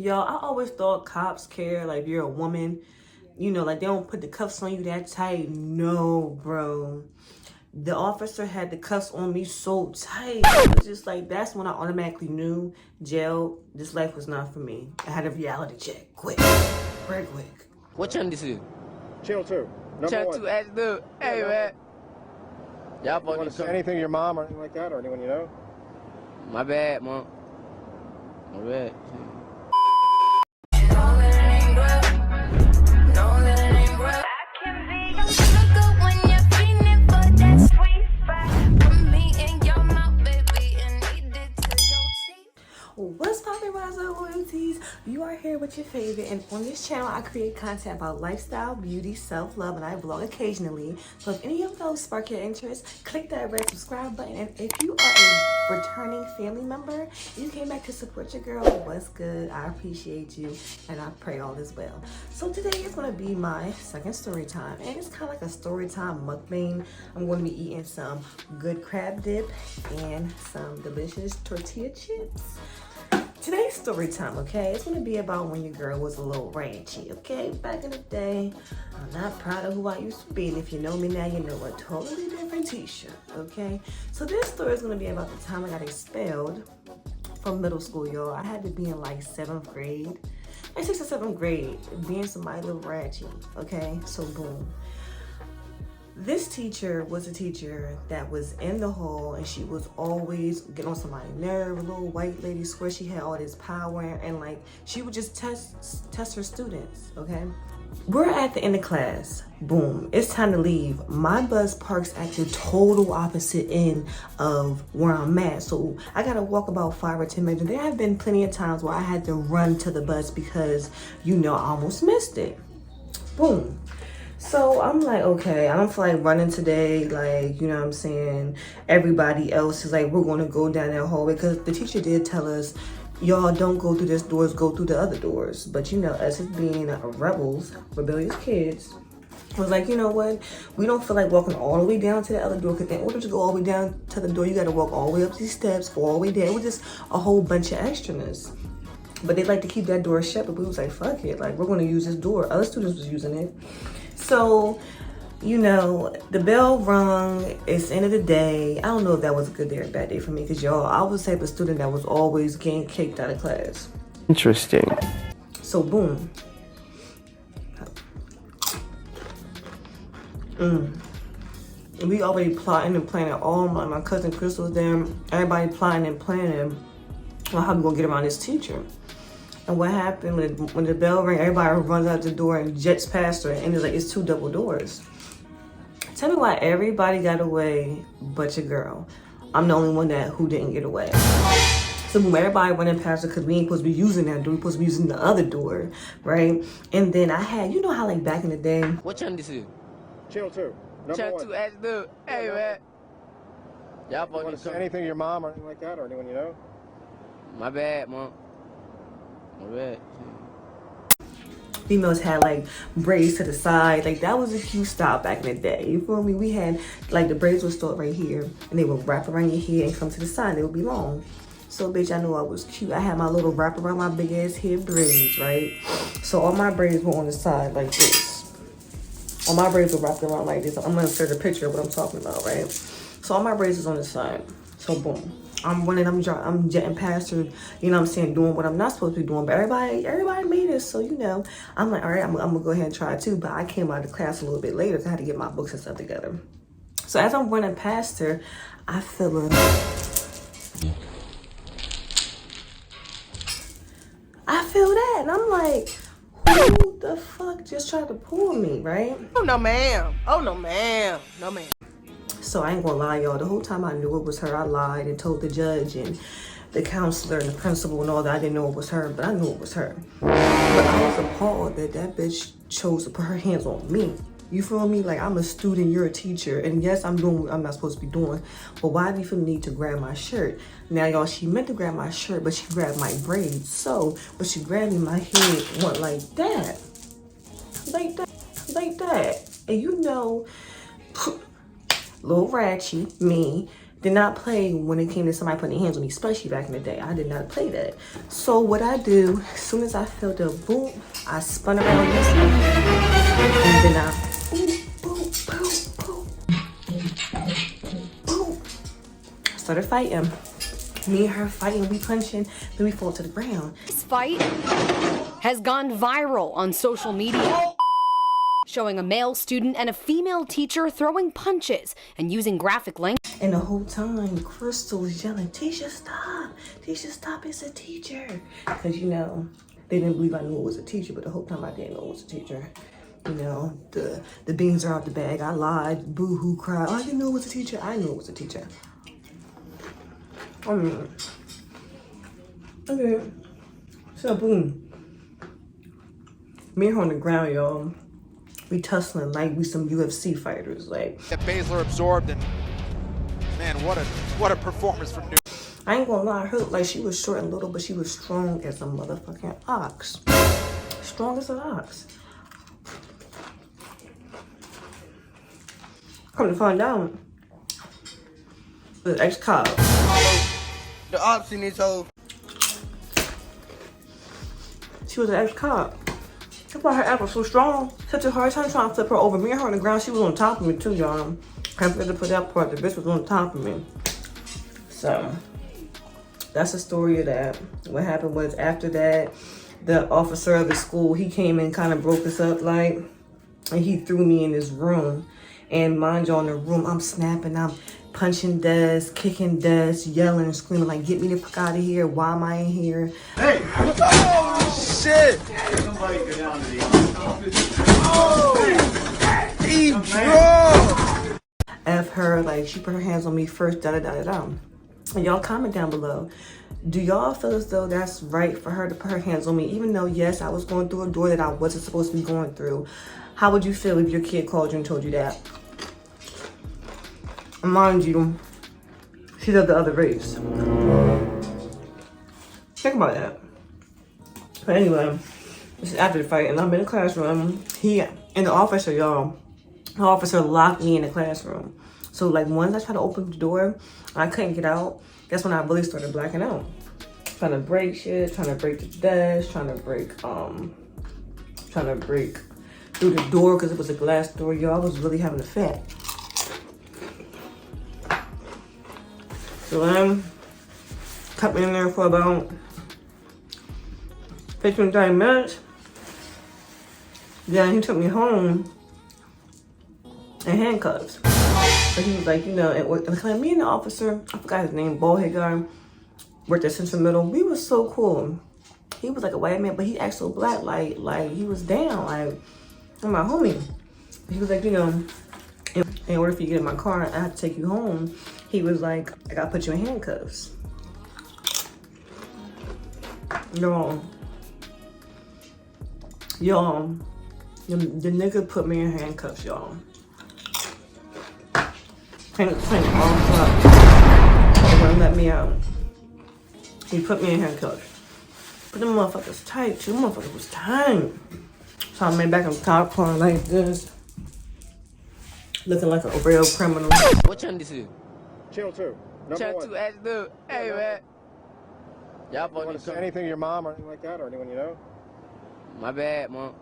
Y'all, I always thought cops care, like, if you're a woman, you know, like, they don't put the cuffs on you that tight. No, bro. The officer had the cuffs on me so tight. It was just like, that's when I automatically knew jail, this life was not for me. I had a reality check. Quick. Very quick. What channel this is? Channel 2. Channel 2, as dude. Hey, man. Y'all Want to say anything to your mom or anything like that, or anyone you know? My bad, mom. My bad. What's poppin', Rozell royalties? You are here with your favorite, and on this channel I create content about lifestyle, beauty, self-love, and I vlog occasionally. So if any of those spark your interest, click that red subscribe button. And if you are a returning family member, you came back to support your girl, what's good? I appreciate you, and I pray all is well. So today is going to be my second story time, and it's kind of like a story time mukbang. I'm going to be eating some good crab dip and some delicious tortilla chips. Today's story time, okay? It's gonna be about when your girl was a little ranchy, okay? Back in the day, I'm not proud of who I used to be, and if you know me now, you know a totally different t-shirt, okay? So this story is gonna be about the time I got expelled from middle school, y'all. I had to be in like 7th grade, like 6th or 7th grade, being somebody a little ratchet, okay? So boom. This teacher was a teacher that was in the hall, and she was always getting on somebody's nerve, a little white lady square. She had all this power, and like she would just test her students, okay? We're at the end of class. Boom, it's time to leave. My bus parks at the total opposite end of where I'm at. So I gotta walk about 5 or 10 minutes. There have been plenty of times where I had to run to the bus because, you know, I almost missed it. Boom. So I'm like, okay, I don't feel like running today. Like, you know what I'm saying? Everybody else is like, we're going to go down that hallway, because the teacher did tell us, y'all don't go through this doors, go through the other doors. But you know, us as being rebels, rebellious kids, was like, you know what? We don't feel like walking all the way down to the other door, because in order to go all the way down to the door, you got to walk all the way up these steps, all the way down. It was just a whole bunch of extraness. But they like to keep that door shut, but we was like, fuck it. Like, we're going to use this door. Other students was using it. So, you know, the bell rung. It's the end of the day. I don't know if that was a good day or a bad day for me, because y'all, I was the type of student that was always getting kicked out of class. Interesting. So boom. We already plotting and planning. All my cousin Chris was there. Everybody plotting and planning on how we gonna get around this teacher. And what happened when the bell rang, everybody runs out the door and jets past her, and it's like, it's 2 double doors. Tell me why everybody got away but your girl. I'm the only one who didn't get away. So boom, everybody running past her, because we ain't supposed to be using that door, we supposed to be using the other door, right? And then I had, you know how like back in the day. What channel this is? Channel 2. Channel 2, as dude. Hey, man. Y'all Want to say anything to your mom or anything like that, or anyone you know? My bad, mom. My bad. Females had like braids to the side. Like, that was a cute style back in the day. You feel me? We had like the braids would start right here, and they would wrap around your hair and come to the side. They would be long. So bitch, I knew I was cute. I had my little wrap around my big ass head braids, right? So all my braids were on the side like this. All my braids were wrapped around like this. I'm gonna insert a picture of what I'm talking about, right? So all my braids is on the side. So boom. I'm running, I'm jetting past her, you know what I'm saying, doing what I'm not supposed to be doing. But everybody made it, so you know, I'm like, all right, I'm gonna go ahead and try too. But I came out of class a little bit later, because I had to get my books and stuff together. So as I'm running past her, I feel her. I feel that, and I'm like, who the fuck just tried to pull me, right? Oh no, ma'am. Oh no, ma'am. No, ma'am. So I ain't gonna lie, y'all. The whole time I knew it was her. I lied and told the judge and the counselor and the principal and all that. I didn't know it was her, but I knew it was her. But I was appalled that that bitch chose to put her hands on me. You feel me? Like, I'm a student, you're a teacher, and yes, I'm doing what I'm not supposed to be doing. But why do you feel the need to grab my shirt? Now, y'all, she meant to grab my shirt, but she grabbed my braids. So, but she grabbed me, my head went like that. Like that. Like that. And you know, little ratchet, me, did not play when it came to somebody putting their hands on me, especially back in the day. I did not play that. So what I do, soon as I felt the boom, I spun around this way. And then I boom. Started fighting. Me and her fighting, we punching, then we fall to the ground. This fight has gone viral on social media, showing a male student and a female teacher throwing punches and using graphic language. And the whole time, Crystal was yelling, Tisha, stop. Tisha, stop, it's a teacher. Because, you know, they didn't believe I knew it was a teacher, but the whole time I didn't know it was a teacher. You know, the beans are out the bag. I lied, boo-hoo, cried. Oh, I didn't know it was a teacher. I knew it was a teacher. Okay. So, boom. Me and her on the ground, y'all. We tussling like we some UFC fighters. Like, Baszler absorbed, and man, what a performance from New. I ain't gonna lie, her like she was short and little, but she was strong as a motherfucking ox. Strong as an ox. Come to find out, the ex-cop. The ops in this whole. She was an ex-cop. That's why her ass was so strong. Such a hard time trying to flip her over. Me and her on the ground, she was on top of me too, y'all. I forgot to put that part. The bitch was on top of me. So, that's the story of that. What happened was after that, the officer of the school, he came and kind of broke us up, like, and he threw me in this room. And mind you, in the room, I'm snapping, I'm punching desks, kicking desks, yelling and screaming, like, get me the fuck out of here. Why am I in here? Hey! Oh shit! Somebody go down to the office. Oh! He drunk! F her, like, she put her hands on me first, da-da-da-da-da. And y'all comment down below. Do y'all feel as though that's right for her to put her hands on me? Even though, yes, I was going through a door that I wasn't supposed to be going through. How would you feel if your kid called you and told you that? Mind you, she's of the other race. Think about that. But anyway, this is after the fight, and I'm in the classroom. He and the officer, y'all, the officer locked me in the classroom. So like once I tried to open the door, I couldn't get out. That's when I really started blacking out. Trying to break shit, trying to break the desk, trying to break through the door because it was a glass door. Y'all, I was really having a fit. So then, kept me in there for about 15, 30 minutes. Then he took me home in handcuffs. So he was like, you know, and me and the officer, I forgot his name, bald head guy, worked at Central Middle. We was so cool. He was like a white man, but he acted so black, like he was down, like, I'm my homie. He was like, you know, in order for you to get in my car, I have to take you home. He was like, I gotta put you in handcuffs. Y'all, the nigga put me in handcuffs, y'all. Clean all up. He wouldn't let me out. He put me in handcuffs. But them motherfuckers tight, too. Them motherfuckers was tight. So I made back in the top corner like this. Looking like a real criminal. What channel this is? Channel 2. Number Channel 1. 2, ask dude. Hey, man. Y'all You want funny. to say anything to your mom or anything like that, or anyone you know? My bad, mom.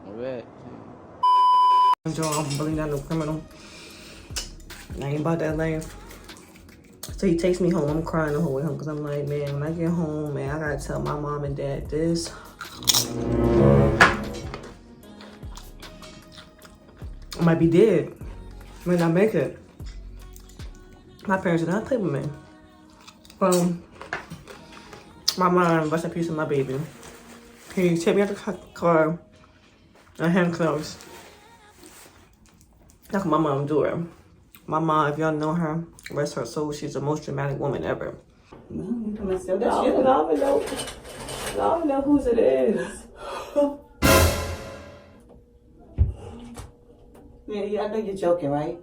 My bad. I'm really not no criminal. I ain't about that life. So he takes me home. I'm crying the whole way home because I'm like, man, when I get home, man, I gotta tell my mom and dad this. I might be dead. I might not make it. My parents did not play with me. My mom, rest in peace of my baby. He take me out the car and handcuffs. That's what my mom do her. My mom, if y'all know her, rest her soul, she's the most dramatic woman ever. Y'all know whose it is. Yeah, I know you're joking, right?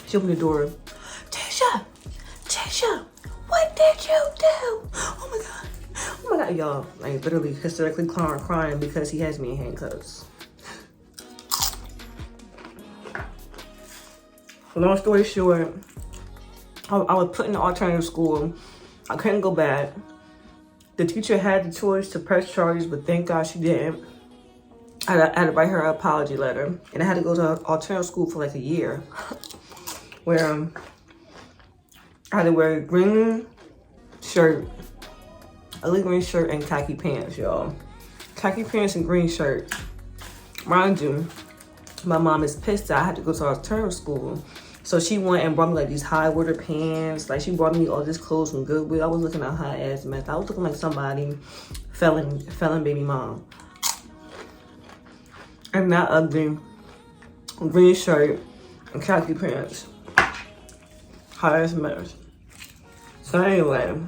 She opened the door. Tisha, what did you do? Oh my God, y'all. Like literally hysterically crying because he has me in handcuffs. Long story short, I was put in an alternative school. I couldn't go back. The teacher had the choice to press charges, but thank God she didn't. I had to write her an apology letter, and I had to go to alternative school for like a year, where I had to wear a green shirt, a green shirt, and khaki pants, y'all. Khaki pants and green shirt. Mind you, my mom is pissed that I had to go to alternative school. So she went and brought me like these high water pants. Like she brought me all this clothes from Goodwill. I was looking a hot ass mess. I was looking like somebody felon baby mom. And that ugly green shirt and khaki pants. Hot ass mess. So anyway,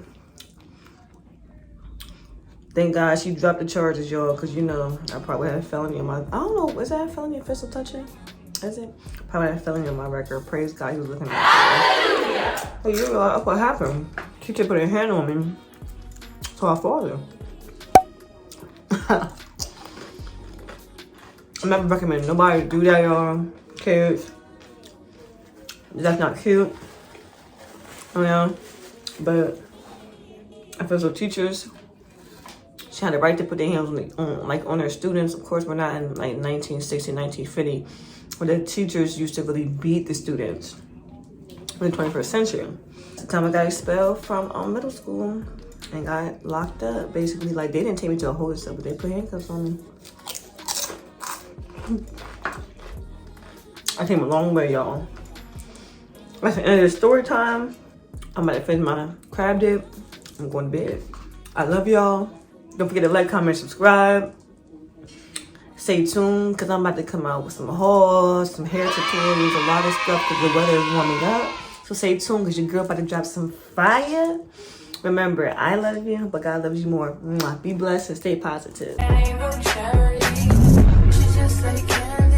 thank God she dropped the charges, y'all, because you know I probably had a felony on my, I don't know, is that a felony official touching? Is it? Probably had a felony on my record. Praise God, he was looking at me. But you know what happened? Teacher put her hand on me, so I fought her. I never recommend nobody do that, y'all. Kids, that's not cute. You know, but official teachers, she had the right to put their hands on their students. Of course, we're not in like 1960, 1950, where the teachers used to really beat the students in the 21st century. The time I got expelled from middle school and got locked up. Basically, like they didn't take me to a hold cell, but they put handcuffs on me. I came a long way, y'all. That's the end of the story time. I'm about to finish my crab dip. I'm going to bed. I love y'all. Don't forget to like, comment, subscribe. Stay tuned, because I'm about to come out with some hauls, some hair tutorials, a lot of stuff, because the weather is warming up. So stay tuned, because your girl about to drop some fire. Remember, I love you, but God loves you more. Mwah. Be blessed and stay positive. I ain't no charity. She just like candy.